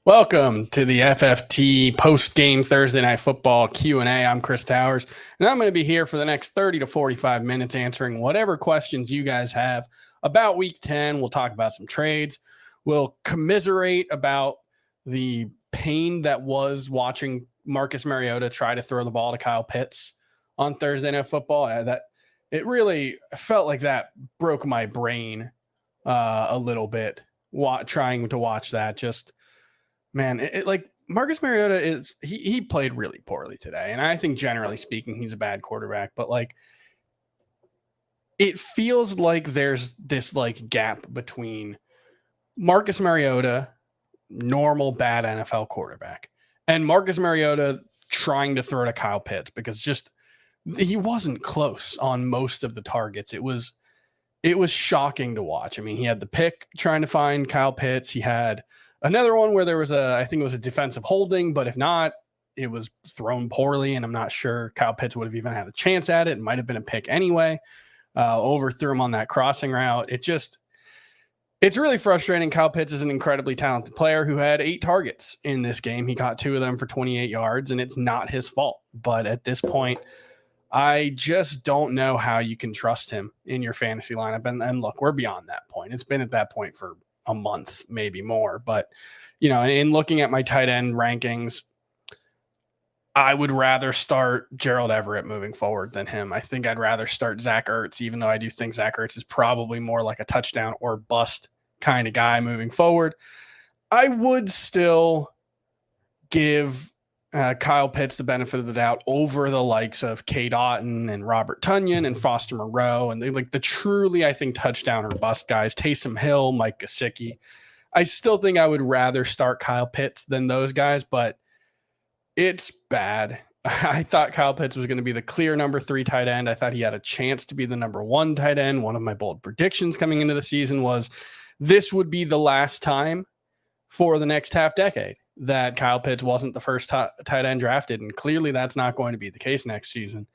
Welcome to the FFT post-game Thursday Night Football Q&A. I'm Chris Towers, and I'm going to be here for the next 30 to 45 minutes answering whatever questions you guys have about Week 10. We'll talk about some trades. We'll commiserate about the pain that was watching Marcus Mariota try to throw the ball to Kyle Pitts on Thursday Night Football. That it really felt like that broke my brain a little bit trying to watch that. Man, like Marcus Mariota he played really poorly today. And I think generally speaking, he's a bad quarterback, but like it feels like there's this like gap between Marcus Mariota, normal bad NFL quarterback, and Marcus Mariota trying to throw to Kyle Pitts because he wasn't close on most of the targets. It was shocking to watch. I mean, he had the pick trying to find Kyle Pitts. He had another one where there was I think it was a defensive holding, but if not, it was thrown poorly, and I'm not sure Kyle Pitts would have even had a chance at it. It might have been a pick anyway. Overthrew him on that crossing route. It's really frustrating. Kyle Pitts is an incredibly talented player who had 8 targets in this game. He caught 2 of them for 28 yards, and it's not his fault. But at this point, I just don't know how you can trust him in your fantasy lineup. And look, we're beyond that point. It's been at that point for a month, maybe more. But, in looking at my tight end rankings, I would rather start Gerald Everett moving forward than him. I think I'd rather start Zach Ertz, even though I do think Zach Ertz is probably more like a touchdown or bust kind of guy moving forward. I would still give Kyle Pitts the benefit of the doubt over the likes of Cade Otton and Robert Tonyan and Foster Moreau. And they like the truly, I think, touchdown or bust guys, Taysom Hill, Mike Gesicki. I still think I would rather start Kyle Pitts than those guys, but it's bad. I thought Kyle Pitts was going to be the clear number 3 tight end. I thought he had a chance to be the number 1 tight end. One of my bold predictions coming into the season was this would be the last time for the next half decade that Kyle Pitts wasn't the first tight end drafted. And clearly that's not going to be the case next season.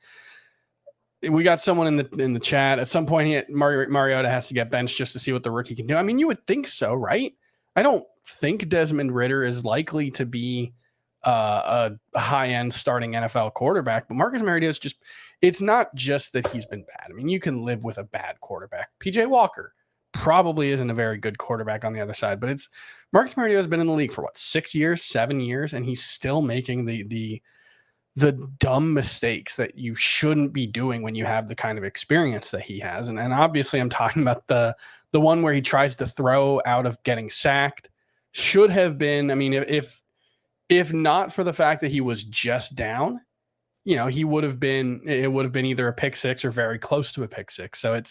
We got someone in the chat. At some point, Mariota has to get benched just to see what the rookie can do. I mean, you would think so, right? I don't think Desmond Ridder is likely to be a high-end starting NFL quarterback, but Marcus Mariota is it's not just that he's been bad. I mean, you can live with a bad quarterback. PJ Walker probably isn't a very good quarterback on the other side, but Marcus Mariota has been in the league for 6 years, 7 years, and he's still making the dumb mistakes that you shouldn't be doing when you have the kind of experience that he has. And obviously I'm talking about the one where he tries to throw out of getting sacked. Should have been, I mean, if not for the fact that he was just down, it would have been either a pick 6 or very close to a pick 6. So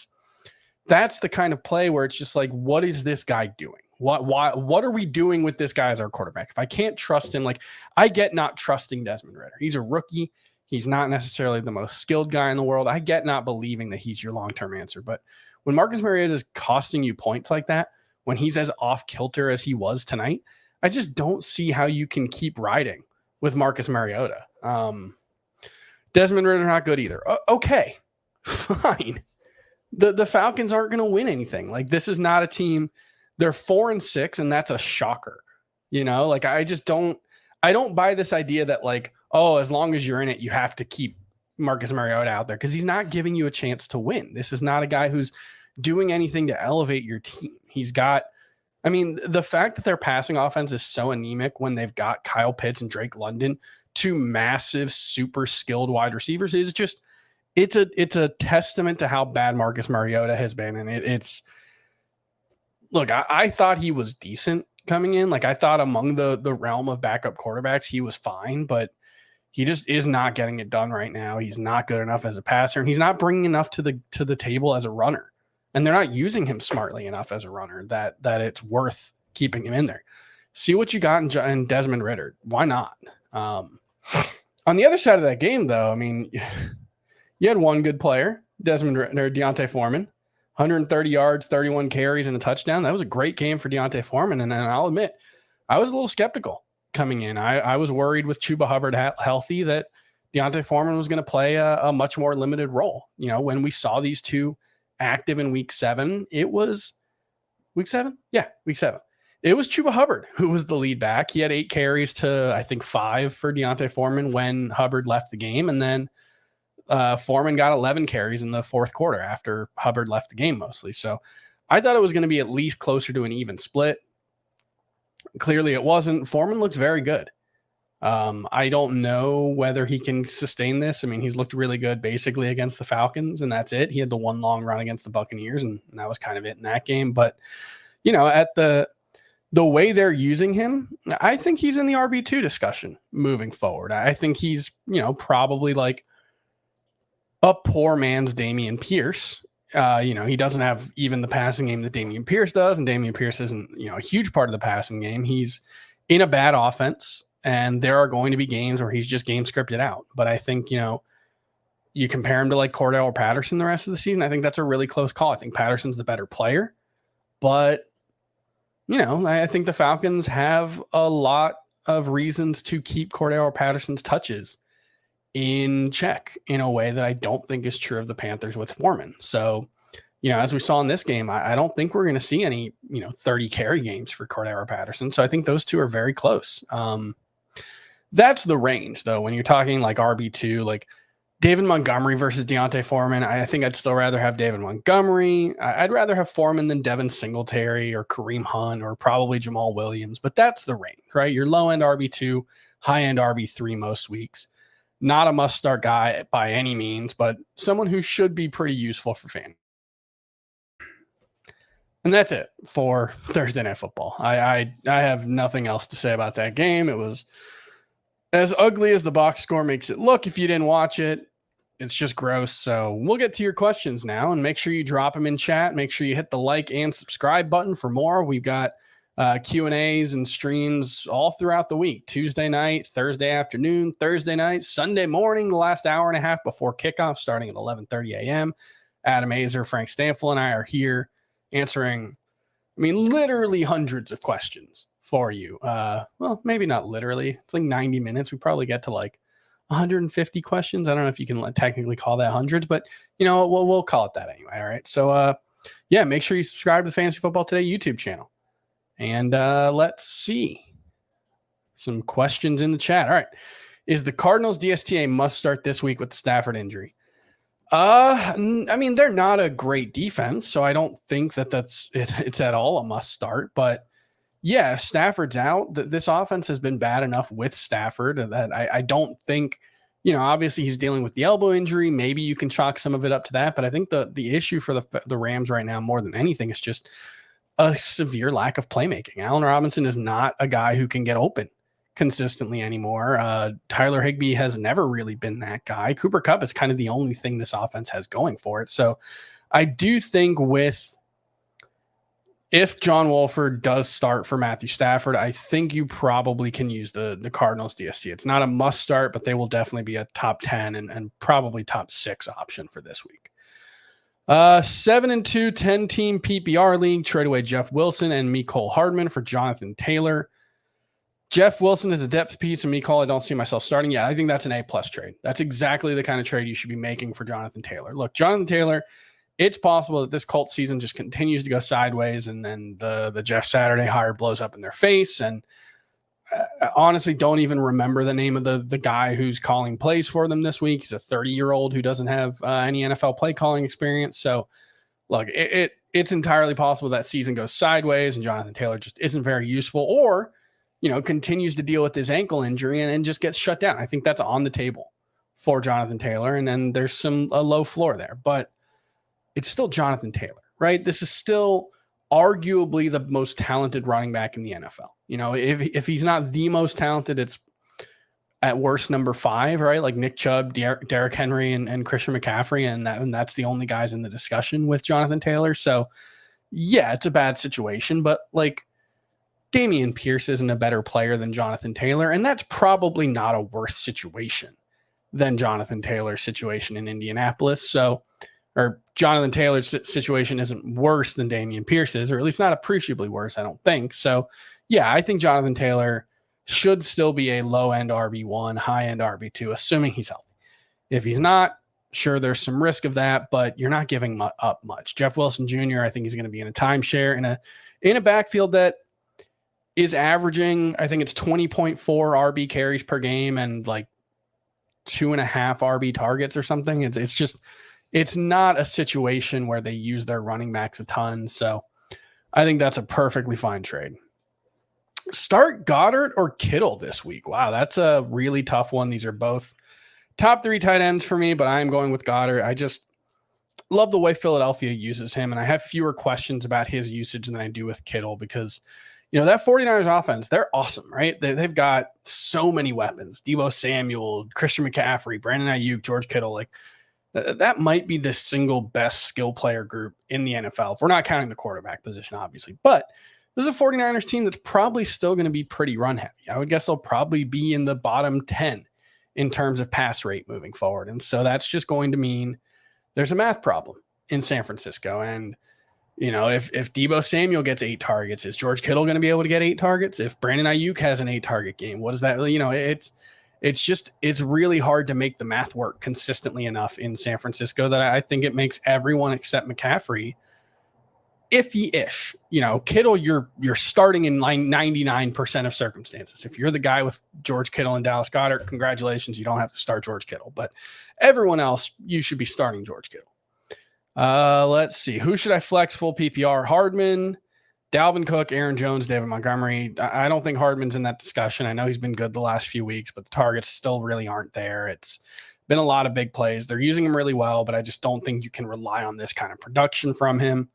that's the kind of play where it's just like, what is this guy doing? What are we doing with this guy as our quarterback? If I can't trust him, like I get not trusting Desmond Ridder. He's a rookie. He's not necessarily the most skilled guy in the world. I get not believing that he's your long-term answer. But when Marcus Mariota is costing you points like that, when he's as off kilter as he was tonight, I just don't see how you can keep riding with Marcus Mariota. Desmond Ridder not good either. Okay, fine. The Falcons aren't going to win anything. Like this is not a team. They're 4-6, and that's a shocker. Like I don't buy this idea that like, oh, as long as you're in it, you have to keep Marcus Mariota out there because he's not giving you a chance to win. This is not a guy who's doing anything to elevate your team. The fact that their passing offense is so anemic when they've got Kyle Pitts and Drake London, 2 massive, super skilled wide receivers, is just it's a testament to how bad Marcus Mariota has been. And look, I thought he was decent coming in. Like I thought among the realm of backup quarterbacks, he was fine, but he just is not getting it done right now. He's not good enough as a passer, and he's not bringing enough to the table as a runner. And they're not using him smartly enough as a runner that it's worth keeping him in there. See what you got in Desmond Ridder. Why not? On the other side of that game, though, I mean, you had one good player, Deontay Foreman, 130 yards, 31 carries, and a touchdown. That was a great game for Deontay Foreman. And I'll admit, I was a little skeptical coming in. I was worried with Chuba Hubbard healthy that Deontay Foreman was going to play a much more limited role. When we saw these two active in week 7, it was week 7. Yeah, week 7. It was Chuba Hubbard who was the lead back. He had 8 carries to, I think, 5 for Deontay Foreman when Hubbard left the game. And then Foreman got 11 carries in the fourth quarter after Hubbard left the game mostly. So I thought it was going to be at least closer to an even split. Clearly it wasn't. Foreman looks very good. I don't know whether he can sustain this. I mean, he's looked really good basically against the Falcons, and that's it. He had the one long run against the Buccaneers, and that was kind of it in that game. But, at the way they're using him, I think he's in the RB2 discussion moving forward. I think he's, probably like a poor man's Dameon Pierce. He doesn't have even the passing game that Dameon Pierce does, and Dameon Pierce isn't, a huge part of the passing game. He's in a bad offense, and there are going to be games where he's just game scripted out. But I think, you compare him to like Cordell or Patterson the rest of the season, I think that's a really close call. I think Patterson's the better player, but I think the Falcons have a lot of reasons to keep Cordell or Patterson's touches in check in a way that I don't think is true of the Panthers with Foreman. So, as we saw in this game, I don't think we're going to see any, 30 carry games for Cordell or Patterson. So I think those two are very close. That's the range, though, when you're talking like RB2, like David Montgomery versus Deontay Foreman. I think I'd still rather have David Montgomery. I'd rather have Foreman than Devin Singletary or Kareem Hunt or probably Jamal Williams. But that's the range, right? Your low-end RB2, high-end RB3 most weeks. Not a must-start guy by any means, but someone who should be pretty useful for fans. And that's it for Thursday Night Football. I have nothing else to say about that game. It was as ugly as the box score makes it look if you didn't watch it. It's just gross. So we'll get to your questions now, and make sure you drop them in chat. Make sure you hit the like and subscribe button for more. We've got Q&As and streams all throughout the week. Tuesday night, Thursday afternoon, Thursday night, Sunday morning, the last hour and a half before kickoff, starting at 11:30 a.m. Adam Azer, Frank Stanfield, and I are here answering, literally hundreds of questions for you. Well, maybe not literally. It's like 90 minutes. We probably get to like 150 questions. I don't know if you can technically call that hundreds, but we'll call it that anyway. All right. So make sure you subscribe to the Fantasy Football Today YouTube channel. And let's see some questions in the chat. All right. Is the Cardinals DSTA must start this week with the Stafford injury? They're not a great defense, so I don't think it's at all a must start. But yeah, if Stafford's out, this offense has been bad enough with Stafford that I don't think, obviously he's dealing with the elbow injury. Maybe you can chalk some of it up to that. But I think the issue for the Rams right now, more than anything, is just a severe lack of playmaking. Allen Robinson is not a guy who can get open consistently anymore. Tyler Higbee has never really been that guy. Cooper Kupp is kind of the only thing this offense has going for it. So I do think if John Wolford does start for Matthew Stafford, I think you probably can use the Cardinals DST. It's not a must start, but they will definitely be a top 10 and probably top 6 option for this week. 7-2, 10-team PPR league. Trade away Jeff Wilson and Mecole Hardman for Jonathan Taylor. Jeff Wilson is a depth piece, and Mecole, I don't see myself starting. Yeah, I think that's an A+ trade. That's exactly the kind of trade you should be making for Jonathan Taylor. Look, Jonathan Taylor, it's possible that this Colts season just continues to go sideways, and then the Jeff Saturday hire blows up in their face. And I honestly don't even remember the name of the guy who's calling plays for them this week. He's a 30-year-old who doesn't have any NFL play calling experience. So, look, it's entirely possible that season goes sideways and Jonathan Taylor just isn't very useful, or continues to deal with his ankle injury and just gets shut down. I think that's on the table for Jonathan Taylor, and then there's a low floor there. But it's still Jonathan Taylor, right? This is still arguably the most talented running back in the NFL. If he's not the most talented, it's at worst number 5, right? Like Nick Chubb, Derrick Henry, and Christian McCaffrey, and that's the only guys in the discussion with Jonathan Taylor. So, yeah, it's a bad situation, but like Dameon Pierce isn't a better player than Jonathan Taylor, and that's probably not a worse situation than Jonathan Taylor's situation in Indianapolis. So, or Jonathan Taylor's situation isn't worse than Dameon Pierce's, or at least not appreciably worse, I don't think. So, yeah, I think Jonathan Taylor should still be a low-end RB1, high-end RB2, assuming he's healthy. If he's not, sure, there's some risk of that, but you're not giving up much. Jeff Wilson Jr., I think he's going to be in a timeshare in a backfield that is averaging, I think it's 20.4 RB carries per game and like 2.5 RB targets or something. It's not a situation where they use their running backs a ton. So I think that's a perfectly fine trade. Start Goddard or Kittle this week. Wow, that's a really tough one. These are both top 3 tight ends for me, but I'm going with Goddard. I just love the way Philadelphia uses him, and I have fewer questions about his usage than I do with Kittle because, that 49ers offense, they're awesome, right? They've got so many weapons. Deebo Samuel, Christian McCaffrey, Brandon Ayuk, George Kittle. Like, that might be the single best skill player group in the NFL. If we're not counting the quarterback position, obviously. But this is a 49ers team that's probably still going to be pretty run heavy. I would guess they'll probably be in the bottom 10 in terms of pass rate moving forward. And so that's just going to mean there's a math problem in San Francisco. And, if Deebo Samuel gets 8 targets, is George Kittle going to be able to get 8 targets? If Brandon Ayuk has an 8-target game, what does that, it's really hard to make the math work consistently enough in San Francisco that I think it makes everyone except McCaffrey iffy-ish. Kittle, you're starting in like 99% of circumstances. If you're the guy with George Kittle and Dallas Goedert, congratulations, you don't have to start George Kittle. But everyone else, you should be starting George Kittle. Let's see. Who should I flex full PPR? Hardman, Dalvin Cook, Aaron Jones, David Montgomery. I don't think Hardman's in that discussion. I know he's been good the last few weeks, but the targets still really aren't there. It's been a lot of big plays. They're using him really well, but I just don't think you can rely on this kind of production from him.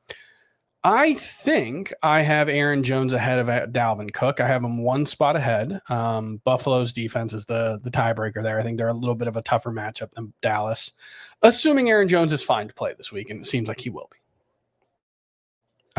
I think I have Aaron Jones ahead of Dalvin Cook. I have him one spot ahead. Buffalo's defense is the tiebreaker there. I think they're a little bit of a tougher matchup than Dallas, assuming Aaron Jones is fine to play this week, and it seems like he will be.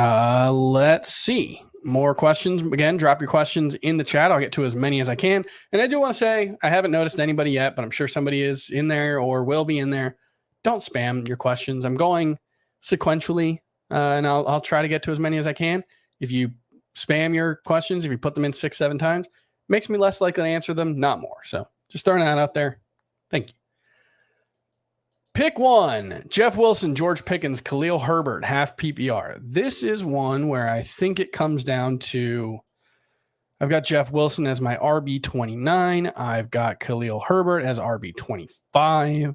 Let's see. More questions. Again, drop your questions in the chat. I'll get to as many as I can. And I do want to say, I haven't noticed anybody yet, but I'm sure somebody is in there or will be in there. Don't spam your questions. I'm going sequentially. And I'll try to get to as many as I can. If you spam your questions, if you put them in 6-7 times, makes me less likely to answer them, not more. So just throwing that out there. Thank you. Pick one: Jeff Wilson, George Pickens, Khalil Herbert, half PPR. This is one where I think it comes down to, I've got Jeff Wilson as my RB29. I've got Khalil Herbert as RB25.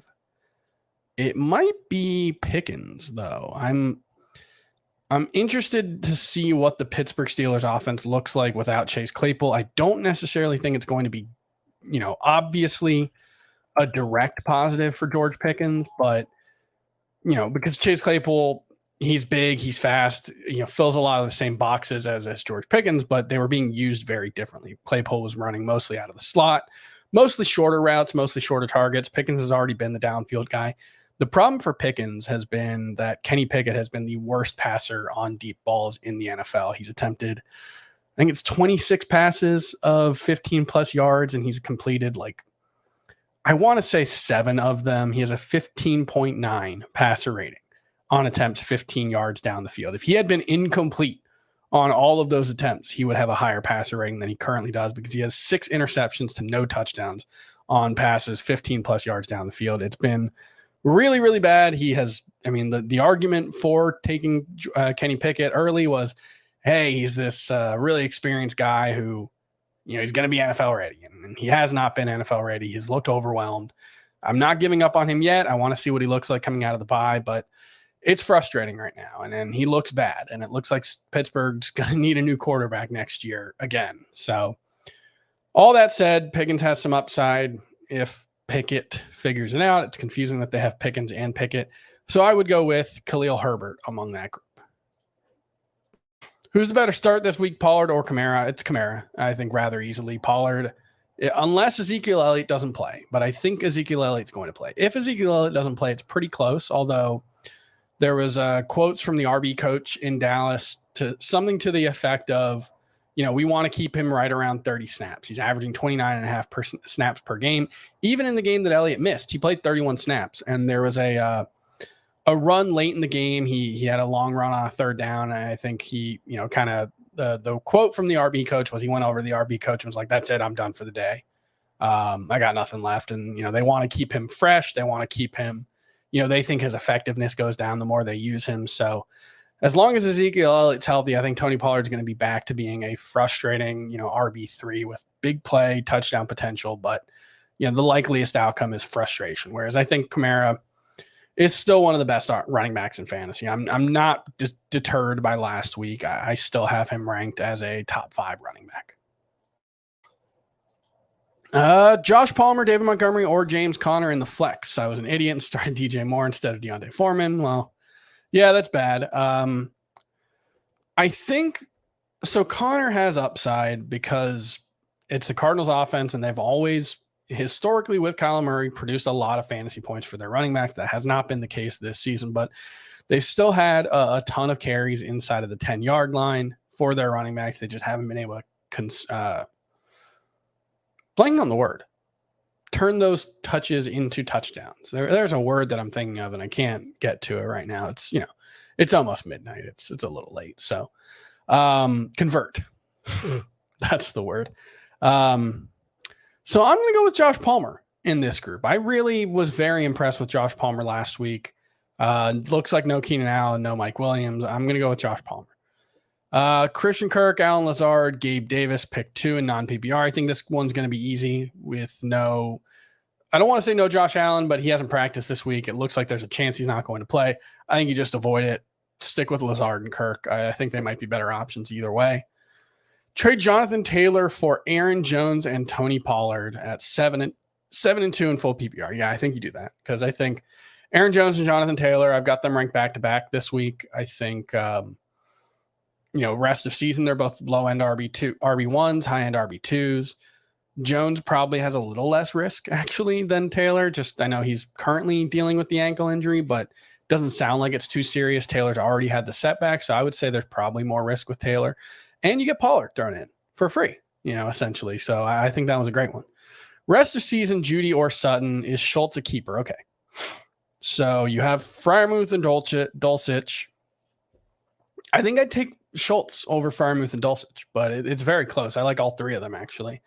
It might be Pickens, though. I'm interested to see what the Pittsburgh Steelers offense looks like without Chase Claypool. I don't necessarily think it's going to be, obviously a direct positive for George Pickens, but, because Chase Claypool, he's big, he's fast, fills a lot of the same boxes as George Pickens, but they were being used very differently. Claypool was running mostly out of the slot, mostly shorter routes, mostly shorter targets. Pickens has already been the downfield guy. The problem for Pickens has been that Kenny Pickett has been the worst passer on deep balls in the NFL. He's attempted, I think it's 26 passes of 15 plus yards, and he's completed I want to say 7 of them. He has a 15.9 passer rating on attempts 15 yards down the field. If he had been incomplete on all of those attempts, he would have a higher passer rating than he currently does because he has 6 interceptions to no touchdowns on passes 15 plus yards down the field. It's been really, really bad. He has, the argument for taking Kenny Pickett early was, hey, he's this really experienced guy who, he's going to be NFL ready. And he has not been NFL ready. He's looked overwhelmed. I'm not giving up on him yet. I want to see what he looks like coming out of the bye, but it's frustrating right now. And he looks bad. And it looks like Pittsburgh's going to need a new quarterback next year again. So all that said, Pickens has some upside if Pickett figures it out. It's confusing that they have Pickens and Pickett. So I would go with Khalil Herbert among that group. Who's the better start this week, Pollard or Kamara? It's Kamara, I think, rather easily. Pollard, unless Ezekiel Elliott doesn't play, but I think Ezekiel Elliott's going to play. If Ezekiel Elliott doesn't play, it's pretty close, although there was quotes from the RB coach in Dallas to something to the effect of, we want to keep him right around 30 snaps. He's averaging 29.5 snaps per game. Even in the game that Elliott missed, he played 31 snaps, and there was a run late in the game. He had a long run on a 3rd down, and I think he, kind of the quote from the RB coach was he went over to the RB coach and was like, "That's it, I'm done for the day. I got nothing left." And they want to keep him fresh. They want to keep him. They think his effectiveness goes down the more they use him. So as long as Ezekiel Elliott's healthy, I think Tony Pollard's going to be back to being a frustrating, RB3 with big play, touchdown potential. But, the likeliest outcome is frustration. Whereas I think Kamara is still one of the best running backs in fantasy. I'm not deterred by last week. I still have him ranked as a top 5 running back. Josh Palmer, David Montgomery, or James Conner in the flex. I was an idiot and started DJ Moore instead of Deontay Foreman. Well, yeah, that's bad. I think so. Conner has upside because it's the Cardinals offense, and they've always historically with Kyler Murray produced a lot of fantasy points for their running backs. That has not been the case this season, but they've still had a ton of carries inside of the 10-yard line for their running backs. They just haven't been able to blanking on the word, turn those touches into touchdowns. There's a word that I'm thinking of, and I can't get to it right now. It's, it's almost midnight. It's a little late. So convert. That's the word. So I'm going to go with Josh Palmer in this group. I really was very impressed with Josh Palmer last week. Looks like no Keenan Allen, no Mike Williams. I'm going to go with Josh Palmer. Christian Kirk, Alan Lazard, Gabe Davis, pick 2 in non-PPR. I think this one's going to be easy with I don't want to say no Josh Allen, but he hasn't practiced this week. It looks like there's a chance he's not going to play. I think you just avoid it. Stick with Lazard and Kirk. I think they might be better options either way. Trade Jonathan Taylor for Aaron Jones and Tony Pollard at 7 and 2 in full PPR. Yeah, I think you do that because I think Aaron Jones and Jonathan Taylor, I've got them ranked back to back this week. I think, rest of season, they're both low end RB1s, high end RB2s. Jones probably has a little less risk actually than Taylor. I know he's currently dealing with the ankle injury, but doesn't sound like it's too serious. Taylor's already had the setback. So I would say there's probably more risk with Taylor. And you get Pollard thrown in for free, essentially. So I think that was a great one. Rest of season, Judy or Sutton. Is Schultz a keeper? Okay. So you have Freiermuth and Dulcich. I think I'd take Schultz over Freiermuth and Dulcich, but it's very close. I like all 3 of them, actually.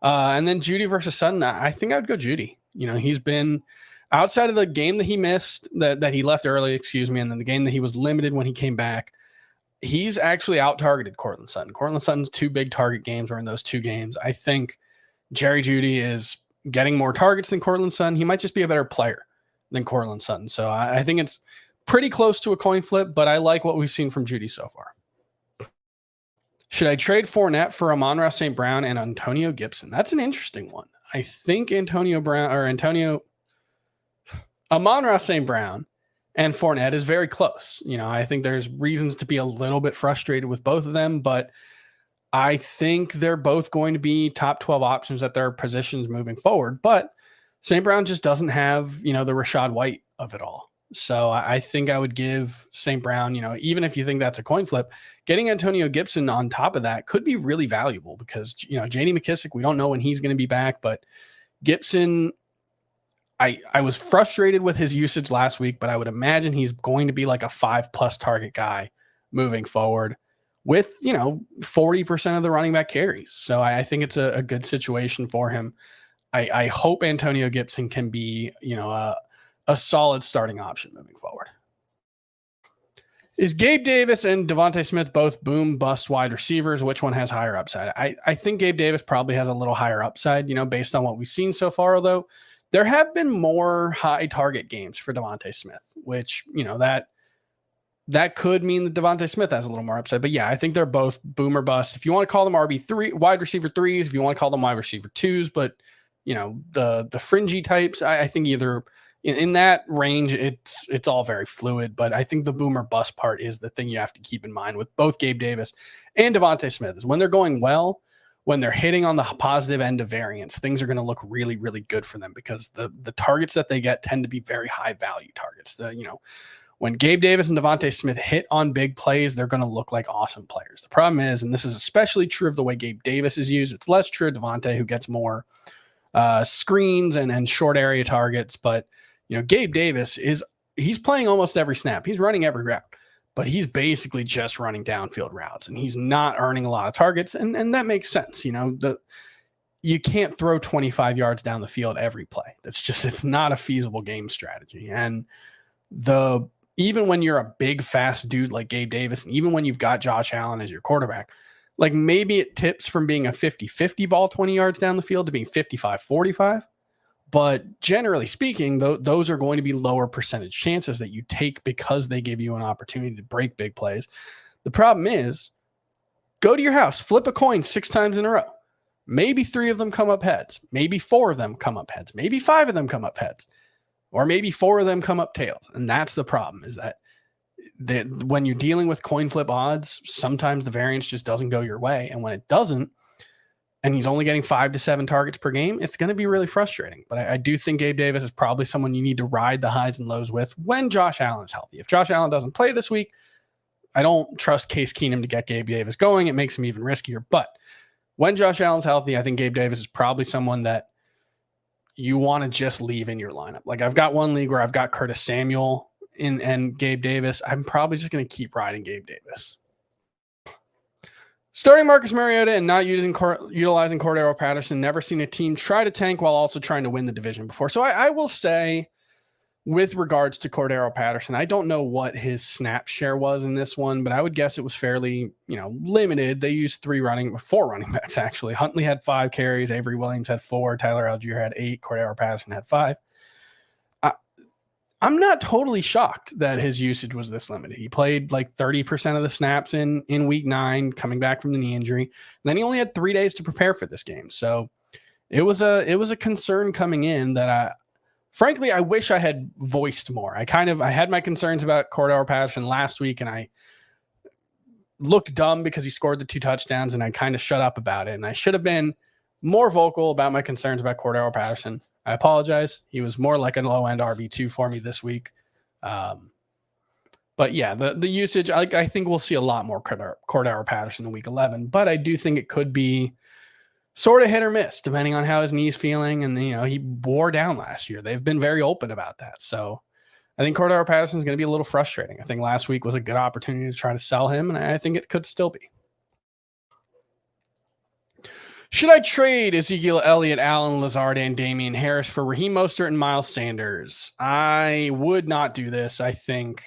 And then Judy versus Sutton, I think I'd go Judy. He's been outside of the game that he missed, that he left early, and then the game that he was limited when he came back. He's actually out-targeted Courtland Sutton. Courtland Sutton's 2 big target games were in those 2 games. I think Jerry Jeudy is getting more targets than Courtland Sutton. He might just be a better player than Courtland Sutton. So I think it's pretty close to a coin flip, but I like what we've seen from Jeudy so far. Should I trade Fournette for Amon-Ra St. Brown and Antonio Gibson? That's an interesting one. I think Amon-Ra St. Brown and Fournette is very close. I think there's reasons to be a little bit frustrated with both of them, but I think they're both going to be top 12 options at their positions moving forward. But St. Brown just doesn't have, the Rachaad White of it all. So I think I would give St. Brown, even if you think that's a coin flip, getting Antonio Gibson on top of that could be really valuable because, J.D. McKissic, we don't know when he's going to be back, but Gibson, I was frustrated with his usage last week, but I would imagine he's going to be like a 5+ target guy moving forward with, 40% of the running back carries. So I think it's a good situation for him. I hope Antonio Gibson can be, a solid starting option moving forward. Is Gabe Davis and Devontae Smith both boom bust wide receivers? Which one has higher upside? I think Gabe Davis probably has a little higher upside, based on what we've seen so far, although there have been more high target games for Devontae Smith, which, that could mean that Devontae Smith has a little more upside. But yeah, I think they're both boom or bust. If you want to call them RB3, wide receiver 3s, if you want to call them wide receiver 2s, but the fringy types, I think either in that range, it's all very fluid. But I think the boom or bust part is the thing you have to keep in mind with both Gabe Davis and Devontae Smith is when they're going well, when they're hitting on the positive end of variance, things are going to look really, really good for them because the targets that they get tend to be very high value targets. When Gabe Davis and Devontae Smith hit on big plays, they're going to look like awesome players. The problem is, and this is especially true of the way Gabe Davis is used, it's less true of Devontae, who gets more screens and short area targets. But, Gabe Davis he's playing almost every snap. He's running every route, but he's basically just running downfield routes and he's not earning a lot of targets. And that makes sense. You can't throw 25 yards down the field every play. It's not a feasible game strategy. And even when you're a big, fast dude like Gabe Davis, and even when you've got Josh Allen as your quarterback, like maybe it tips from being a 50-50 ball 20 yards down the field to being 55-45. But generally speaking, those are going to be lower percentage chances that you take because they give you an opportunity to break big plays. The problem is, go to your house, flip a coin 6 times in a row. Maybe 3 of them come up heads. Maybe 4 of them come up heads. Maybe 5 of them come up heads. Or maybe 4 of them come up tails. And that's the problem, is that when you're dealing with coin flip odds, sometimes the variance just doesn't go your way. And when it doesn't, and he's only getting 5 to 7 targets per game, it's going to be really frustrating. But I do think Gabe Davis is probably someone you need to ride the highs and lows with when Josh Allen is healthy. If Josh Allen doesn't play this week, I don't trust Case Keenum to get Gabe Davis going. It makes him even riskier. But when Josh Allen's healthy, I think Gabe Davis is probably someone that you want to just leave in your lineup. Like, I've got one league where I've got Curtis Samuel and Gabe Davis. I'm probably just going to keep riding Gabe Davis. Starting Marcus Mariota and not utilizing Cordero Patterson. Never seen a team try to tank while also trying to win the division before. So I will say, with regards to Cordero Patterson, I don't know what his snap share was in this one, but I would guess it was fairly, limited. They used 4 running backs, actually. Huntley had 5 carries. Avery Williams had 4. Tyler Algier had 8. Cordero Patterson had 5. I'm not totally shocked that his usage was this limited. He played like 30% of the snaps in week 9, coming back from the knee injury. And then he only had 3 days to prepare for this game. So it was a concern coming in that frankly, I wish I had voiced more. I had my concerns about Cordero Patterson last week, and I looked dumb because he scored the 2 touchdowns, and I kind of shut up about it. And I should have been more vocal about my concerns about Cordero Patterson. I apologize. He was more like a low-end RB2 for me this week. But yeah, the usage, I think we'll see a lot more Cordero Patterson in week 11, but I do think it could be sort of hit or miss depending on how his knee's feeling. And, he wore down last year. They've been very open about that. So I think Cordero Patterson is going to be a little frustrating. I think last week was a good opportunity to try to sell him, and I think it could still be. Should I trade Ezekiel Elliott, Allen Lazard, and Damian Harris for Raheem Mostert and Miles Sanders? I would not do this. I think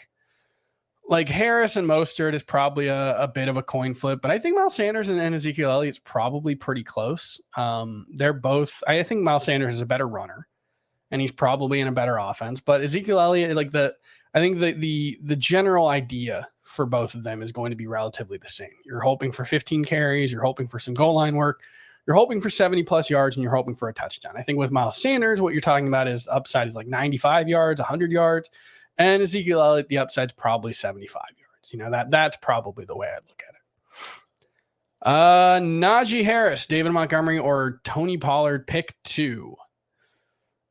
like Harris and Mostert is probably a bit of a coin flip, but I think Miles Sanders and Ezekiel Elliott's probably pretty close. They're both, I think Miles Sanders is a better runner, and he's probably in a better offense, but Ezekiel Elliott, I think the general idea for both of them is going to be relatively the same. You're hoping for 15 carries, you're hoping for some goal line work, you're hoping for 70 plus yards, and you're hoping for a touchdown. I think with Miles Sanders, what you're talking about is upside is like 95 yards, 100 yards. And Ezekiel Elliott, the upside's probably 75 yards. That's probably the way I look at it. Najee Harris, David Montgomery, or Tony Pollard, pick 2.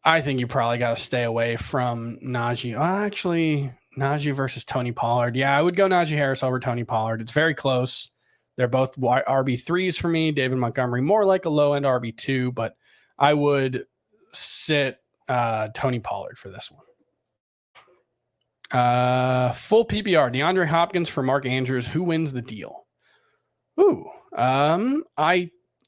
I think you probably got to stay away from Najee. Actually, Najee versus Tony Pollard. Yeah, I would go Najee Harris over Tony Pollard. It's very close. They're both RB3s for me. David Montgomery, more like a low-end RB2, but I would sit Tony Pollard for this one. Full PPR, DeAndre Hopkins for Mark Andrews. Who wins the deal?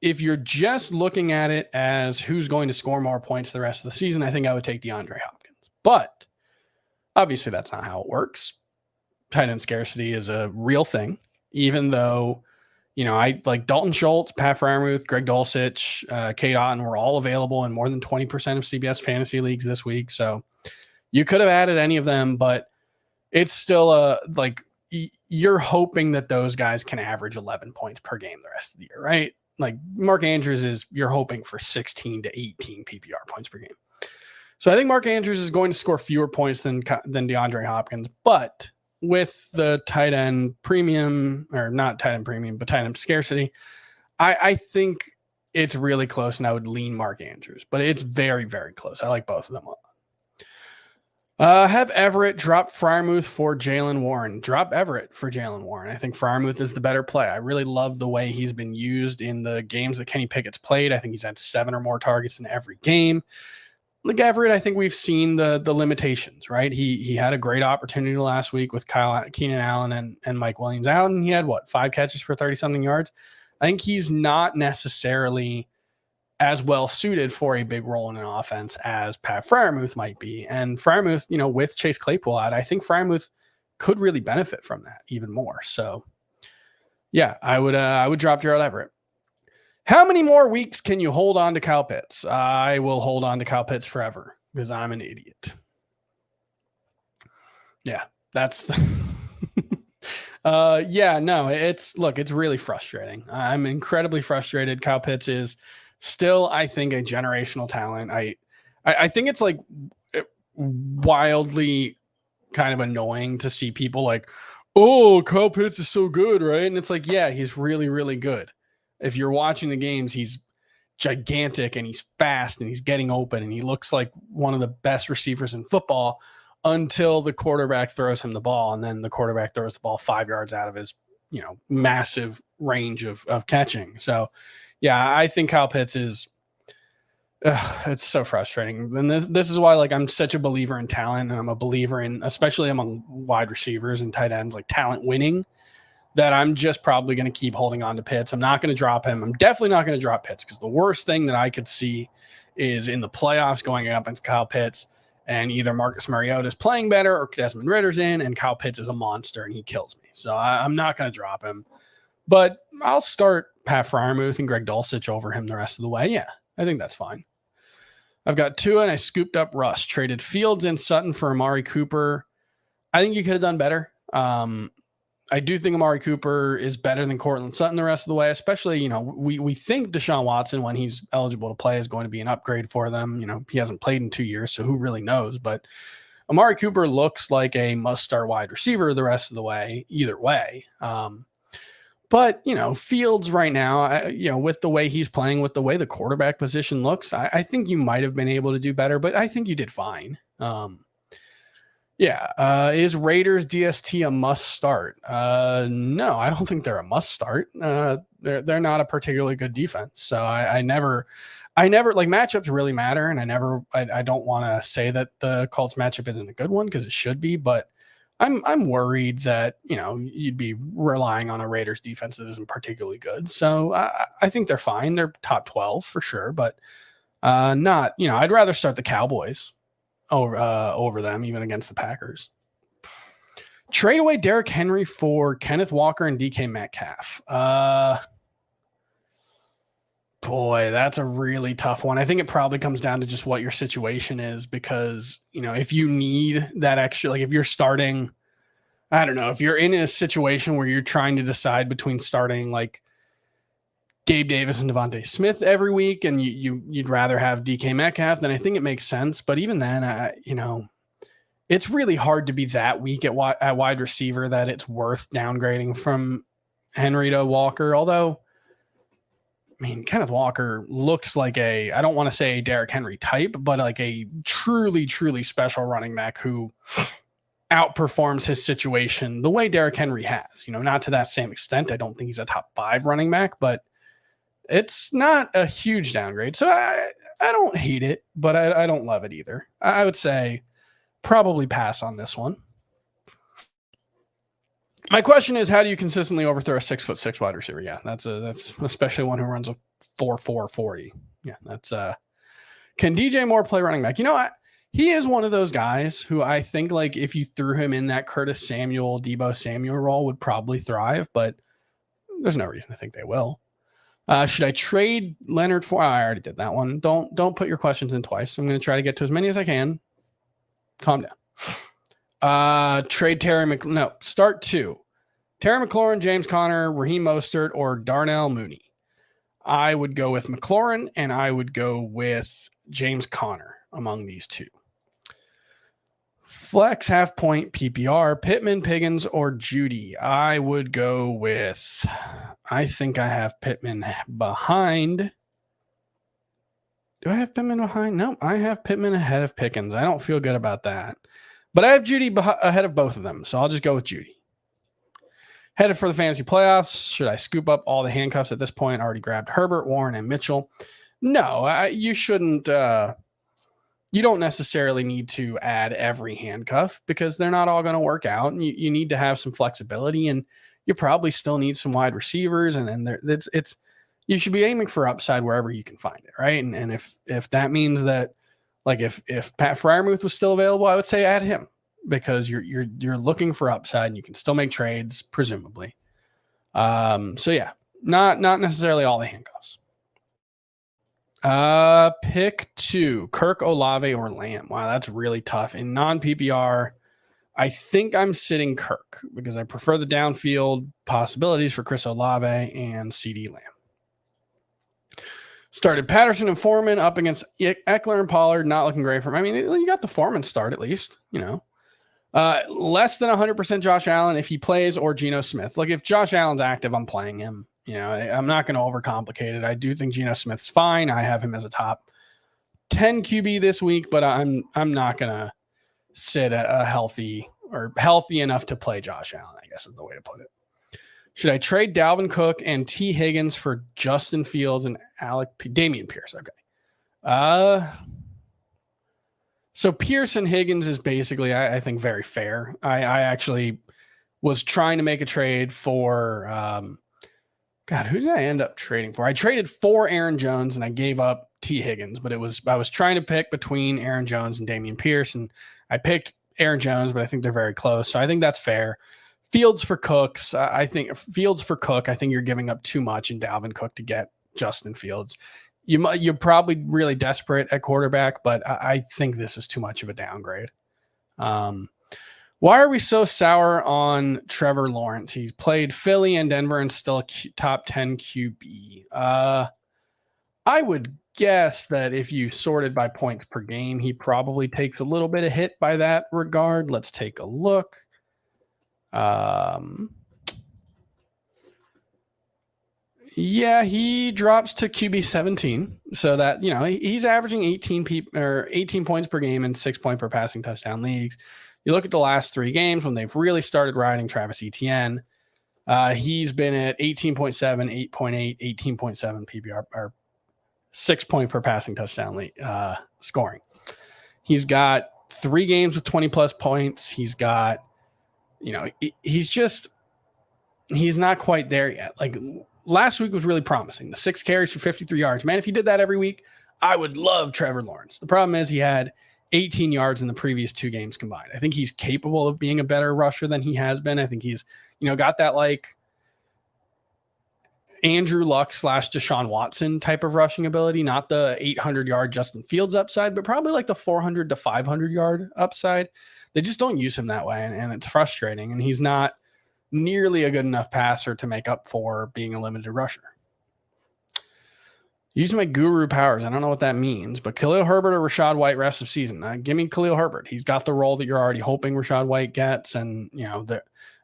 If you're just looking at it as who's going to score more points the rest of the season, I think I would take DeAndre Hopkins. But obviously that's not how it works. Tight end scarcity is a real thing, even though, I like Dalton Schultz, Pat Freiermuth, Greg Dulcich, Kate Otten were all available in more than 20% of CBS fantasy leagues this week. So you could have added any of them, but it's still you're hoping that those guys can average 11 points per game the rest of the year, right? Like Mark Andrews you're hoping for 16 to 18 PPR points per game. So I think Mark Andrews is going to score fewer points than DeAndre Hopkins, but with the tight end premium, or not tight end premium, but tight end scarcity, I think it's really close, and I would lean Mark Andrews, but it's very, very close. I like both of them a lot. Have Everett drop Freiermuth for Jalen Warren. Drop Everett for Jalen Warren. I think Freiermuth is the better play. I really love the way he's been used in the games that Kenny Pickett's played. I think he's had 7 or more targets in every game. Like Everett, I think we've seen the limitations, right? He had a great opportunity last week with Keenan Allen and Mike Williams out, and he had 5 catches for 30-something yards. I think he's not necessarily as well suited for a big role in an offense as Pat Freiermuth might be. And Freiermuth, with Chase Claypool out, I think Freiermuth could really benefit from that even more. So yeah, I would drop Gerald Everett. How many more weeks can you hold on to Kyle Pitts? I will hold on to Kyle Pitts forever because I'm an idiot. Yeah, that's the it's really frustrating. I'm incredibly frustrated. Kyle Pitts is still, I think, a generational talent. I think it's like wildly kind of annoying to see people like, oh, Kyle Pitts is so good, right? And it's like, yeah, he's really, really good. If you're watching the games, he's gigantic and he's fast and he's getting open and he looks like one of the best receivers in football until the quarterback throws him the ball, and then the quarterback throws the ball 5 yards out of his, massive range of catching. So yeah, I think Kyle Pitts is it's so frustrating. And this is why, like, I'm such a believer in talent, and I'm a believer in, especially among wide receivers and tight ends, like talent winning, that I'm just probably going to keep holding on to Pitts. I'm not going to drop him. I'm definitely not going to drop Pitts, because the worst thing that I could see is in the playoffs going up against Kyle Pitts, and either Marcus Mariota is playing better or Desmond Ritter's in, and Kyle Pitts is a monster and he kills me. So I'm not going to drop him. But I'll start Pat Freiermuth and Greg Dulcich over him the rest of the way. Yeah, I think that's fine. I've got Tua, and I scooped up Russ. Traded Fields and Sutton for Amari Cooper. I think you could have done better. I do think Amari Cooper is better than Cortland Sutton the rest of the way, especially, we think Deshaun Watson, when he's eligible to play, is going to be an upgrade for them. He hasn't played in 2 years, so who really knows? But Amari Cooper looks like a must-start wide receiver the rest of the way, either way. But, Fields right now, with the way he's playing, with the way the quarterback position looks, I think you might have been able to do better, but I think you did fine. Is Raiders DST a must start? No, I don't think they're a must start. They're not a particularly good defense. So I never like, matchups really matter. And I don't want to say that the Colts matchup isn't a good one, because it should be, but I'm worried that, you'd be relying on a Raiders defense that isn't particularly good. So I think they're fine. They're top 12 for sure, but not, I'd rather start the Cowboys over them, even against the Packers. Trade away Derrick Henry for Kenneth Walker and DK Metcalf. Boy, that's a really tough one. I think it probably comes down to just what your situation is, because, if you need that extra, like if you're starting, I don't know, if you're in a situation where you're trying to decide between starting like Gabe Davis and Devontae Smith every week, and you'd rather have DK Metcalf, then I think it makes sense. But even then, it's really hard to be that weak at wide receiver that it's worth downgrading from Henry to Walker. Although, I mean, Kenneth Walker looks like I don't want to say a Derrick Henry type, but like a truly, truly special running back who outperforms his situation the way Derrick Henry has. Not to that same extent. I don't think he's a top 5 running back, but it's not a huge downgrade. So I don't hate it, but I don't love it either. I would say probably pass on this one. My question is, how do you consistently overthrow a 6'6" wide receiver? Yeah, that's especially one who runs a 4.4 40. Yeah, that's can DJ Moore play running back? He is one of those guys who I think, like, if you threw him in that Curtis Samuel, Deebo Samuel role, would probably thrive, but there's no reason to think they will. Should I trade Leonard for? I already did that one. Don't put your questions in twice. I'm going to try to get to as many as I can. Calm down. Trade start 2. Terry McLaurin, James Conner, Raheem Mostert, or Darnell Mooney. I would go with McLaurin, and I would go with James Conner among these two. Flex half point PPR, Pittman, Piggins, or Judy. I would go with, I think I have Pittman behind. Do I have Pittman behind? No, I have Pittman ahead of Pickens. I don't feel good about that. But I have Judy ahead of both of them, so I'll just go with Judy. Headed for the fantasy playoffs. Should I scoop up all the handcuffs at this point? I already grabbed Herbert, Warren, and Mitchell. No, you shouldn't. You don't necessarily need to add every handcuff, because they're not all going to work out. And you need to have some flexibility, and you probably still need some wide receivers. And it's you should be aiming for upside wherever you can find it, right? And if that means that, like, if Pat Freiermuth was still available, I would say add him. because you're looking for upside and you can still make trades, presumably. So yeah, not necessarily all the handcuffs. Pick 2, Kirk, Olave, or Lamb. Wow, that's really tough. In non-PPR, I think I'm sitting Kirk because I prefer the downfield possibilities for Chris Olave and CeeDee Lamb. Started Patterson and Foreman up against Eckler and Pollard. Not looking great for him. I mean, you got the Foreman start at least, less than 100% Josh Allen if he plays, or Geno Smith. Look, if Josh Allen's active, I'm playing him. I'm not going to overcomplicate it. I do think Geno Smith's fine. I have him as a top 10 QB this week, but I'm not going to sit a healthy enough to play Josh Allen, I guess is the way to put it. Should I trade Dalvin Cook and T. Higgins for Justin Fields and Dameon Pierce? Okay. So Pierce and Higgins is basically, I think, very fair. I actually was trying to make a trade for, who did I end up trading for? I traded for Aaron Jones and I gave up T. Higgins, but I was trying to pick between Aaron Jones and Dameon Pierce, and I picked Aaron Jones, but I think they're very close. So I think that's fair. Fields for Cooks. I think you're giving up too much in Dalvin Cook to get Justin Fields. You're probably really desperate at quarterback, but I think this is too much of a downgrade. Why are we so sour on Trevor Lawrence? He's played Philly and Denver and still a top 10 QB. I would guess that if you sorted by points per game, he probably takes a little bit of hit by that regard. Let's take a look. Yeah, he drops to QB 17. So that, he's averaging 18 points per game and 6 point per passing touchdown leagues. You look at the last 3 games when they've really started riding Travis Etienne. He's been at 18.7, 8.8, 18.7 PPR, or 6 point per passing touchdown league, scoring. He's got 3 games with 20 plus points. He's got, he's not quite there yet. Like last week was really promising. The 6 carries for 53 yards. Man, if he did that every week, I would love Trevor Lawrence. The problem is he had 18 yards in the previous 2 games combined. I think he's capable of being a better rusher than he has been. I think he's, got that like Andrew Luck / Deshaun Watson type of rushing ability, not the 800-yard Justin Fields upside, but probably like the 400 to 500-yard upside. They just don't use him that way, and it's frustrating. And he's not nearly a good enough passer to make up for being a limited rusher. Using my guru powers, I don't know what that means, but Khalil Herbert or Rachaad White rest of season. Give me Khalil Herbert. He's got the role that you're already hoping Rachaad White gets, and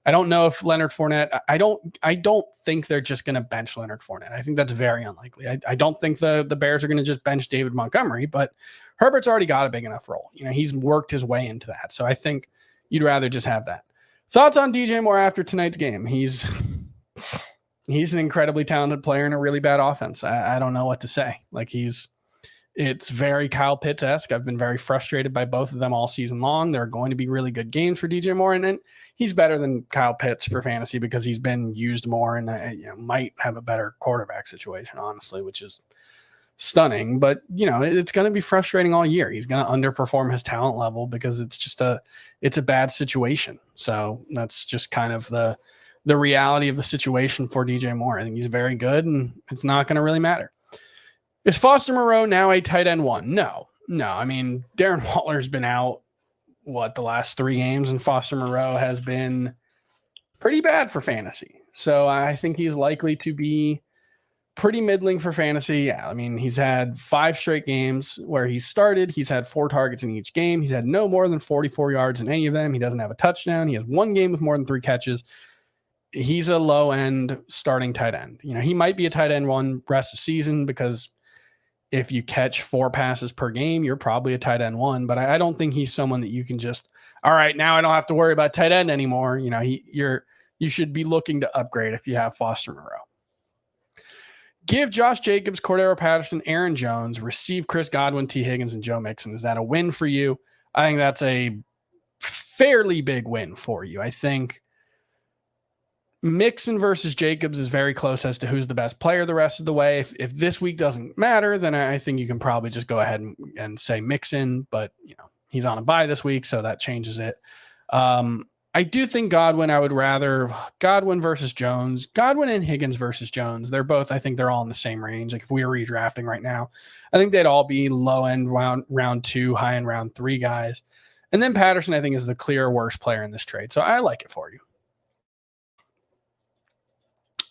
I don't know if Leonard Fournette. I don't think they're just going to bench Leonard Fournette. I think that's very unlikely. I don't think the Bears are going to just bench David Montgomery, but Herbert's already got a big enough role. He's worked his way into that, so I think you'd rather just have that. Thoughts on DJ Moore after tonight's game? He's an incredibly talented player in a really bad offense. I don't know what to say. Like it's very Kyle Pitts-esque. I've been very frustrated by both of them all season long. There are going to be really good games for DJ Moore, and he's better than Kyle Pitts for fantasy because he's been used more and might have a better quarterback situation, honestly, which is stunning. But it's going to be frustrating all year. He's going to underperform his talent level because it's a bad situation. So that's just kind of the reality of the situation for DJ Moore. I think he's very good, and it's not going to really matter. Is Foster Moreau now a tight end 1? No. I mean, Darren Waller's been out, the last 3 games, and Foster Moreau has been pretty bad for fantasy. So I think he's likely to be pretty middling for fantasy. Yeah, I mean, he's had 5 straight games where he started. He's had 4 targets in each game. He's had no more than 44 yards in any of them. He doesn't have a touchdown. He has 1 game with more than 3 catches. He's a low-end starting tight end. He might be a tight end 1 rest of season because if you catch 4 passes per game, you're probably a tight end 1, but I don't think he's someone that you can just, all right, now I don't have to worry about tight end anymore. You should be looking to upgrade if you have Foster Moreau. Give Josh Jacobs, Cordero Patterson, Aaron Jones, receive Chris Godwin, T. Higgins, and Joe Mixon. Is that a win for you? I think that's a fairly big win for you. I think Mixon versus Jacobs is very close as to who's the best player the rest of the way. If this week doesn't matter, then I think you can probably just go ahead and say Mixon, but he's on a bye this week, so that changes it. I do think Godwin, I would rather Godwin versus Jones, Godwin and Higgins versus Jones. They're both, I think they're all in the same range. Like if we were redrafting right now, I think they'd all be low end round 2, high end round 3 guys. And then Patterson, I think, is the clear worst player in this trade. So I like it for you.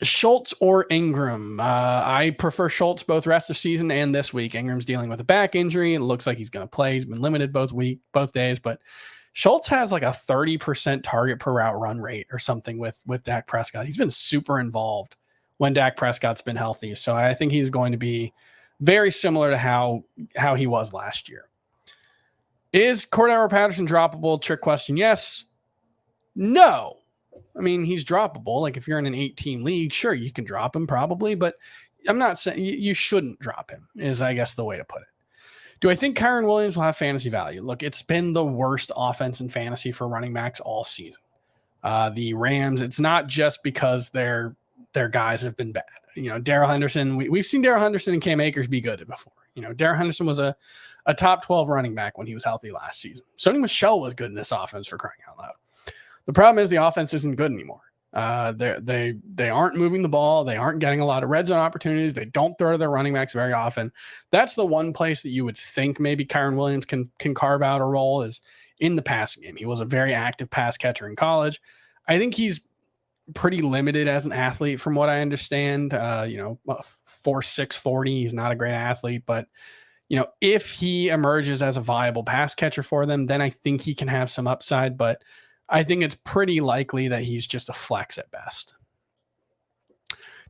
Schultz or Ingram? I prefer Schultz both rest of season and this week. Ingram's dealing with a back injury. It looks like he's going to play. He's been limited both days, but Schultz has like a 30% target per route run rate or something with Dak Prescott. He's been super involved when Dak Prescott's been healthy. So I think he's going to be very similar to how he was last year. Is Cordero Patterson droppable? Trick question. Yes. No. I mean, he's droppable. Like if you're in an 8-team league, sure, you can drop him probably, but I'm not saying you shouldn't drop him is, I guess, the way to put it. Do I think Kyren Williams will have fantasy value? Look, it's been the worst offense in fantasy for running backs all season. The Rams, it's not just because their guys have been bad. You know, Darrell Henderson, we've seen Darrell Henderson and Cam Akers be good before. You know, Darrell Henderson was a top 12 running back when he was healthy last season. Sony Michel was good in this offense, for crying out loud. The problem is the offense isn't good anymore. They aren't moving the ball. They aren't getting a lot of red zone opportunities. They don't throw to their running backs very often. That's the one place that you would think maybe Kyren Williams can carve out a role is in the passing game. He was a very active pass catcher in college. I think he's pretty limited as an athlete from what I understand. 4.6 40. He's not a great athlete, but if he emerges as a viable pass catcher for them, then I think he can have some upside, but I think it's pretty likely that he's just a flex at best.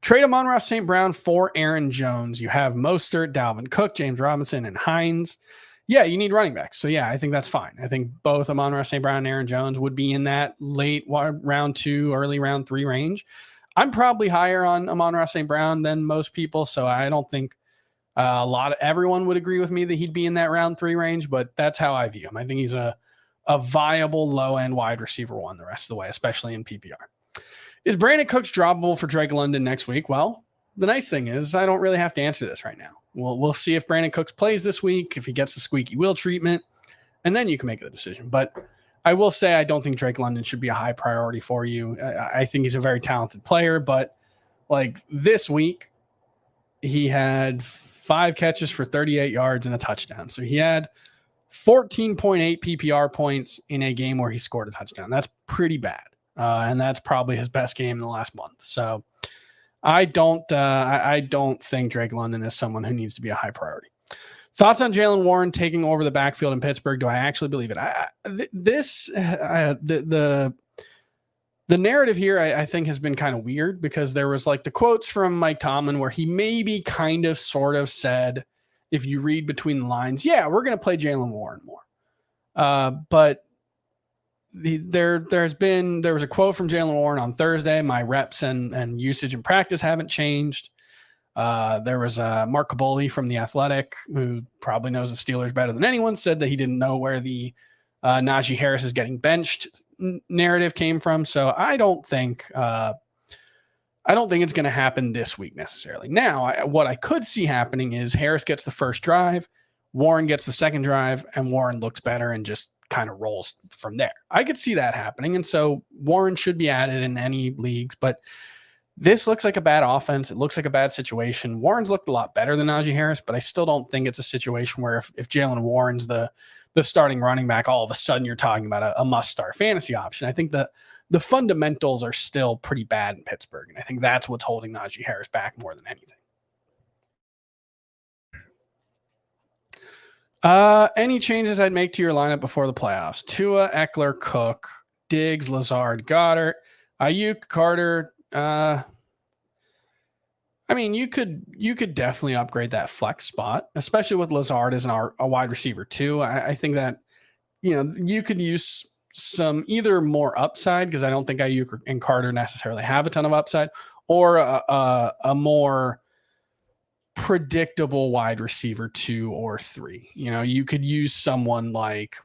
Trade Amon-Ra St. Brown for Aaron Jones. You have Mostert, Dalvin Cook, James Robinson, and Hines. Yeah, you need running backs. So, yeah, I think that's fine. I think both Amon-Ra St. Brown and Aaron Jones would be in that late round 2, early round 3 range. I'm probably higher on Amon-Ra St. Brown than most people, so I don't think everyone would agree with me that he'd be in that round 3 range, but that's how I view him. I think he's a viable low-end wide receiver 1 the rest of the way, especially in PPR. Is Brandon Cooks droppable for Drake London next week? Well, the nice thing is I don't really have to answer this right now. We'll see if Brandon Cooks plays this week, if he gets the squeaky wheel treatment, and then you can make the decision. But I will say I don't think Drake London should be a high priority for you. I think he's a very talented player, but like this week, he had 5 catches for 38 yards and a touchdown. So he had 14.8 PPR points in a game where he scored a touchdown. That's pretty bad. And that's probably his best game in the last month. So I don't think Drake London is someone who needs to be a high priority. Thoughts on Jaylen Warren taking over the backfield in Pittsburgh? Do I actually believe it? The narrative here, I think, has been kind of weird because there was like the quotes from Mike Tomlin where he maybe kind of sort of said, if you read between the lines, yeah, we're going to play Jaylen Warren more. But there was a quote from Jaylen Warren on Thursday. My reps and usage in practice haven't changed. There was Mark Caboli from The Athletic, who probably knows the Steelers better than anyone, said that he didn't know where the Najee Harris is getting benched narrative came from. So I don't think it's going to happen this week necessarily. Now, what I could see happening is Harris gets the first drive, Warren gets the second drive, and Warren looks better and just kind of rolls from there. I could see that happening. And so Warren should be added in any leagues, but this looks like a bad offense. It looks like a bad situation. Warren's looked a lot better than Najee Harris, but I still don't think it's a situation where if Jaylen Warren's the starting running back, all of a sudden you're talking about a must-start fantasy option. I think the fundamentals are still pretty bad in Pittsburgh, and I think that's what's holding Najee Harris back more than anything. Any changes I'd make to your lineup before the playoffs? Tua, Eckler, Cook, Diggs, Lazard, Goddard, Ayuk, Carter. I mean, you could definitely upgrade that flex spot, especially with Lazard as a wide receiver too. I think that, you could use some either more upside, because I don't think Ayuk and Carter necessarily have a ton of upside, or a more predictable wide receiver 2 or 3. You could use someone like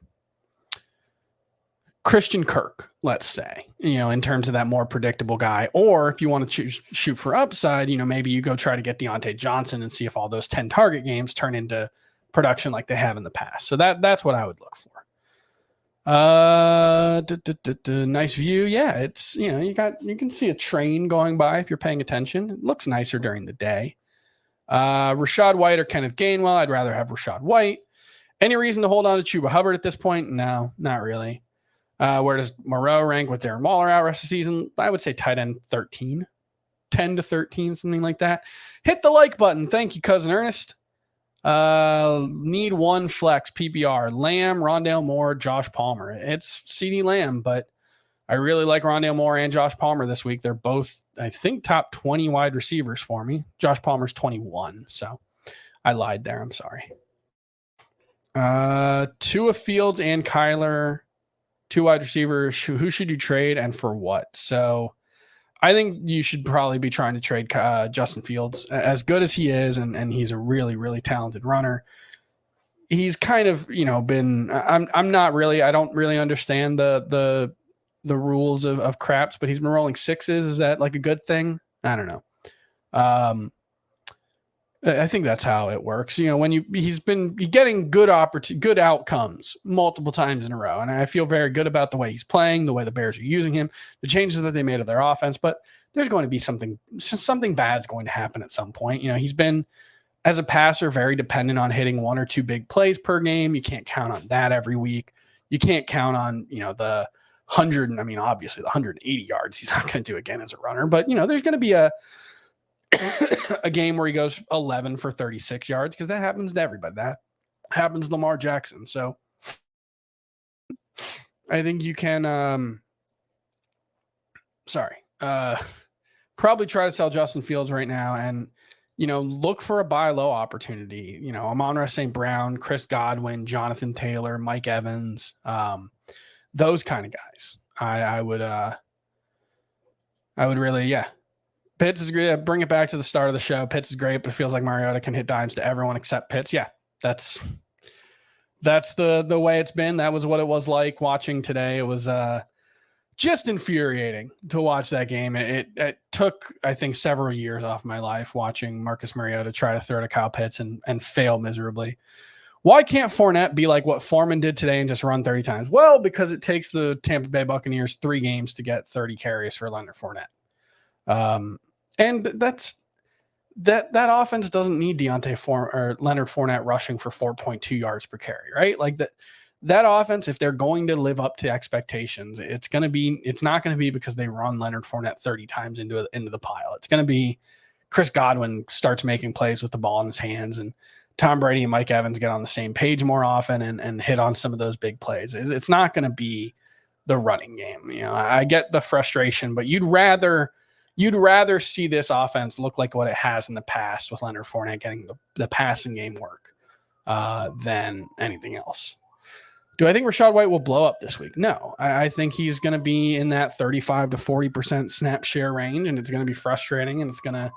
Christian Kirk, let's say, in terms of that more predictable guy. Or if you want to shoot for upside, maybe you go try to get Deontay Johnson and see if all those 10 target games turn into production like they have in the past. So that's what I would look for. Nice view. Yeah, it's you can see a train going by if you're paying attention. It looks nicer during the day. Rashad White or Kenneth Gainwell. I'd rather have Rashad White. Any reason to hold on to Chuba Hubbard at this point? No, not really. Where does Moreau rank with Darren Waller out rest of the season? I would say tight end 13, 10 to 13, something like that. Hit the like button. Thank you, Cousin Ernest. Need one flex PPR. Lamb, Rondale Moore, Josh Palmer. It's CeeDee Lamb, but I really like Rondale Moore and Josh Palmer this week. They're both, I think, top 20 wide receivers for me. Josh Palmer's 21, so I lied there. I'm sorry. Tua Fields and Kyler, 2 wide receivers. Who should you trade and for what? So I think you should probably be trying to trade Justin Fields. As good as he is, and he's a really, really talented runner. He's kind of, been. I'm not really. I don't really understand the rules of craps, but he's been rolling 6s. Is that like a good thing? I don't know. I think that's how it works. When he's been getting good outcomes multiple times in a row. And I feel very good about the way he's playing, the way the Bears are using him, the changes that they made of their offense, but there's going to be something bad's going to happen at some point. He's been, as a passer, very dependent on hitting 1 or 2 big plays per game. You can't count on that every week. You can't count on, the 100. I mean, obviously the 180 yards he's not going to do again as a runner, but there's going to be a game where he goes 11 for 36 yards because that happens to everybody. That happens to Lamar Jackson. So I think you can probably try to sell Justin Fields right now and look for a buy low opportunity. Amon-Ra St. Brown, Chris Godwin, Jonathan Taylor, Mike Evans, those kind of guys. I would really, Pitts is great. Bring it back to the start of the show. Pitts is great, but it feels like Mariota can hit dimes to everyone except Pitts. Yeah, that's the way it's been. That was what it was like watching today. It was just infuriating to watch that game. It took, I think, several years off my life watching Marcus Mariota try to throw to Kyle Pitts and fail miserably. Why can't Fournette be like what Foreman did today and just run 30 times? Well, because it takes the Tampa Bay Buccaneers 3 games to get 30 carries for Leonard Fournette. And that offense doesn't need Deontay Foreman or Leonard Fournette rushing for 4.2 yards per carry, right? Like that offense, if they're going to live up to expectations, it's not going to be because they run Leonard Fournette 30 times into the pile. It's going to be Chris Godwin starts making plays with the ball in his hands, and Tom Brady and Mike Evans get on the same page more often and hit on some of those big plays. It's not going to be the running game. I get the frustration, but you'd rather see this offense look like what it has in the past with Leonard Fournette getting the passing game work than anything else. Do I think Rashad White will blow up this week? No. I think he's going to be in that 35 to 40% snap share range, and it's going to be frustrating, and it's going to,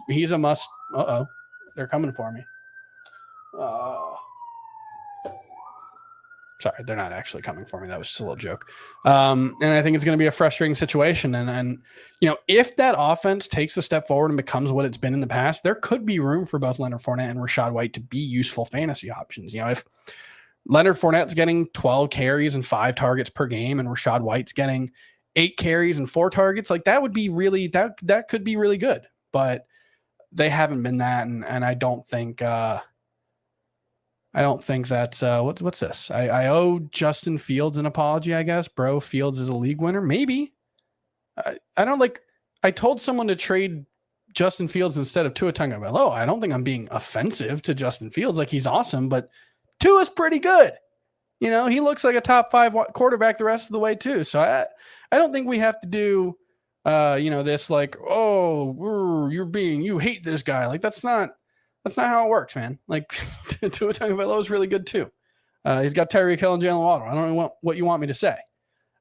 he's a must. Uh-oh. They're coming for me. Sorry, they're not actually coming for me. That was just a little joke. And I think it's going to be a frustrating situation. And if that offense takes a step forward and becomes what it's been in the past, there could be room for both Leonard Fournette and Rashad White to be useful fantasy options. If Leonard Fournette's getting 12 carries and 5 targets per game and Rashad White's getting 8 carries and 4 targets, like that would be really, that could be really good. But they haven't been that. And I don't think that's what's this? I owe Justin Fields an apology, I guess. Bro, Fields is a league winner. Maybe. I don't like. I told someone to trade Justin Fields instead of Tua Tagovailoa. I don't think I'm being offensive to Justin Fields. Like, he's awesome, but Tua's pretty good. He looks like a top 5 quarterback the rest of the way too. So I don't think we have to do this like, oh, you hate this guy. Like, that's not how it works, man. Like, Tua Tagovailoa is really good too. He's got Tyreek Hill and Jalen Waddle. I don't know what you want me to say.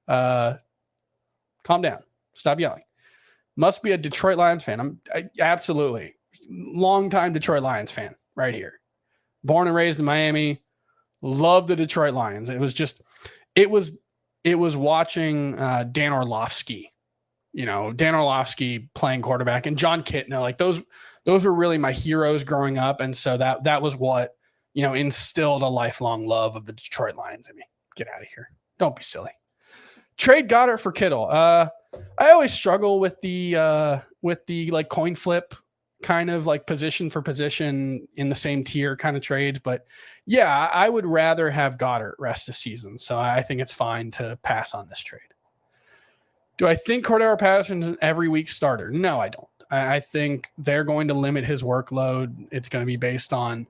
Calm down. Stop yelling. Must be a Detroit Lions fan. I absolutely longtime Detroit Lions fan right here. Born and raised in Miami. Love the Detroit Lions. It was watching Dan Orlovsky. Dan Orlovsky playing quarterback and John Kitna. Like those were really my heroes growing up. And so that was what, instilled a lifelong love of the Detroit Lions in me. Get out of here. Don't be silly. Trade Goddard for Kittle. I always struggle with the like coin flip kind of like position for position in the same tier kind of trades. But yeah, I would rather have Goddard rest of season. So I think it's fine to pass on this trade. Do I think Cordero Patterson's an every week starter? No, I don't. I think they're going to limit his workload. It's going to be based on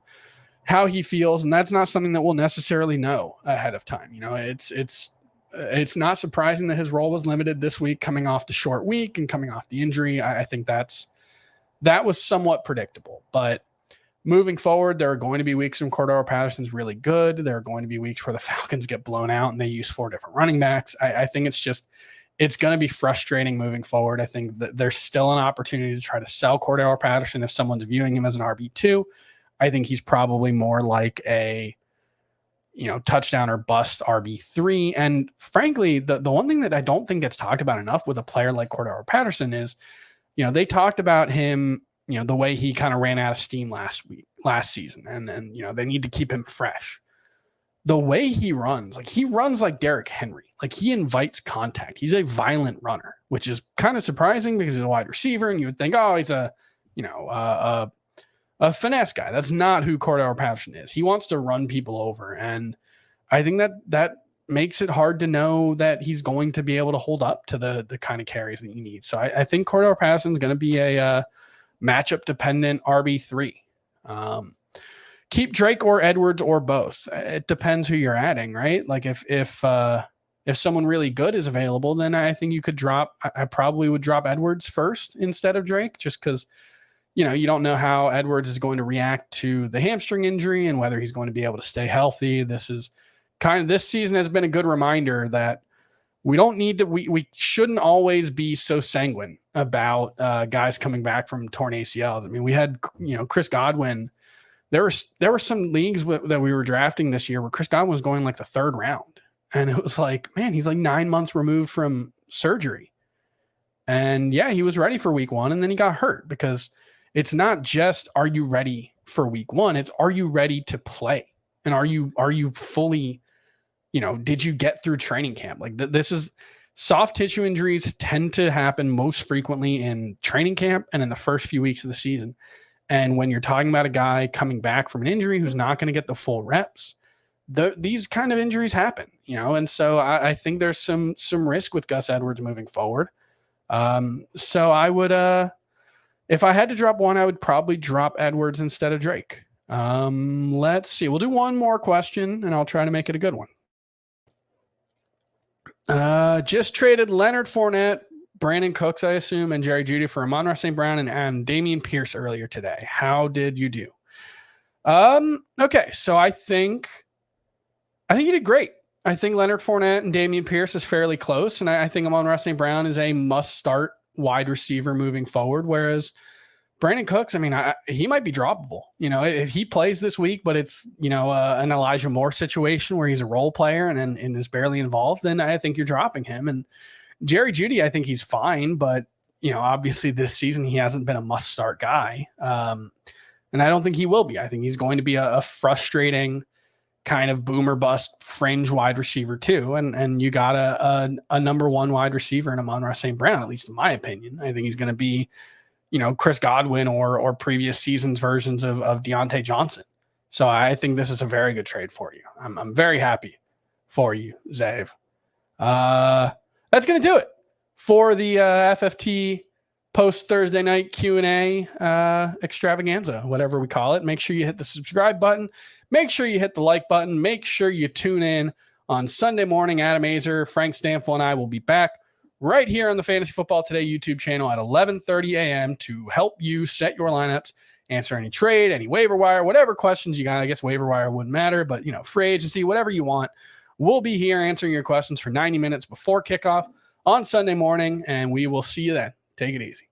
how he feels. And that's not something that we'll necessarily know ahead of time. You know, it's not surprising that his role was limited this week, coming off the short week and coming off the injury. I think that was somewhat predictable, but moving forward, there are going to be weeks when Cordero Patterson's really good. There are going to be weeks where the Falcons get blown out and they use 4 different running backs. I think it's going to be frustrating moving forward. I think that there's still an opportunity to try to sell Cordero Patterson if someone's viewing him as an RB2. I think he's probably more like a, touchdown or bust RB3. And frankly, the one thing that I don't think gets talked about enough with a player like Cordero Patterson is, they talked about him, the way he kind of ran out of steam last season. And they need to keep him fresh. The way he runs like Derrick Henry. Like, he invites contact. He's a violent runner, which is kind of surprising because he's a wide receiver. And you would think, oh, he's a finesse guy. That's not who Cordero Patterson is. He wants to run people over. And I think that makes it hard to know that he's going to be able to hold up to the kind of carries that you need. So I think Cordero Patterson is going to be a matchup dependent RB3. Keep Drake or Edwards or both. It depends who you're adding, right? Like if someone really good is available, then I think you could I probably would drop Edwards first instead of Drake, just because, you don't know how Edwards is going to react to the hamstring injury and whether he's going to be able to stay healthy. This season has been a good reminder that we don't need to, we shouldn't always be so sanguine about guys coming back from torn ACLs. I mean, we had, Chris Godwin. There were some leagues that we were drafting this year where Chris Godwin was going like the 3rd round. And it was like, man, he's like 9 months removed from surgery. And yeah, he was ready for week 1 and then he got hurt, because it's not just, are you ready for week 1? It's, are you ready to play? And are you fully, did you get through training camp? Like this is, soft tissue injuries tend to happen most frequently in training camp and in the first few weeks of the season. And when you're talking about a guy coming back from an injury who's not going to get the full reps, these kind of injuries happen, and so I think there's some risk with Gus Edwards moving forward. So I would, if I had to drop one, I would probably drop Edwards instead of Drake. Let's see. We'll do one more question and I'll try to make it a good one. Just traded Leonard Fournette, Brandon Cooks, I assume, and Jerry Jeudy for Amon-Ra St. Brown and Dameon Pierce earlier today. How did you do? Okay, so I think you did great. I think Leonard Fournette and Dameon Pierce is fairly close, and I think Amon-Ra St. Brown is a must-start wide receiver moving forward, whereas Brandon Cooks, I mean, he might be droppable. If he plays this week, but it's, an Elijah Moore situation where he's a role player and is barely involved, then I think you're dropping him. And Jerry Jeudy, I think he's fine, but, obviously this season he hasn't been a must-start guy. And I don't think he will be. I think he's going to be a frustrating kind of boomer bust fringe wide receiver too. And you got a number 1 wide receiver in Amon-Ra St. Brown, at least in my opinion. I think he's going to be, Chris Godwin or previous seasons versions of Deontay Johnson. So I think this is a very good trade for you. I'm very happy for you, Zave. That's going to do it for the FFT post Thursday night Q&A extravaganza, whatever we call it. Make sure you hit the subscribe button. Make sure you hit the like button. Make sure you tune in on Sunday morning. Adam Azer, Frank Stanfield, and I will be back right here on the Fantasy Football Today YouTube channel at 11:30 a.m. to help you set your lineups, answer any trade, any waiver wire, whatever questions you got. I guess waiver wire wouldn't matter, but free agency, whatever you want. We'll be here answering your questions for 90 minutes before kickoff on Sunday morning, and we will see you then. Take it easy.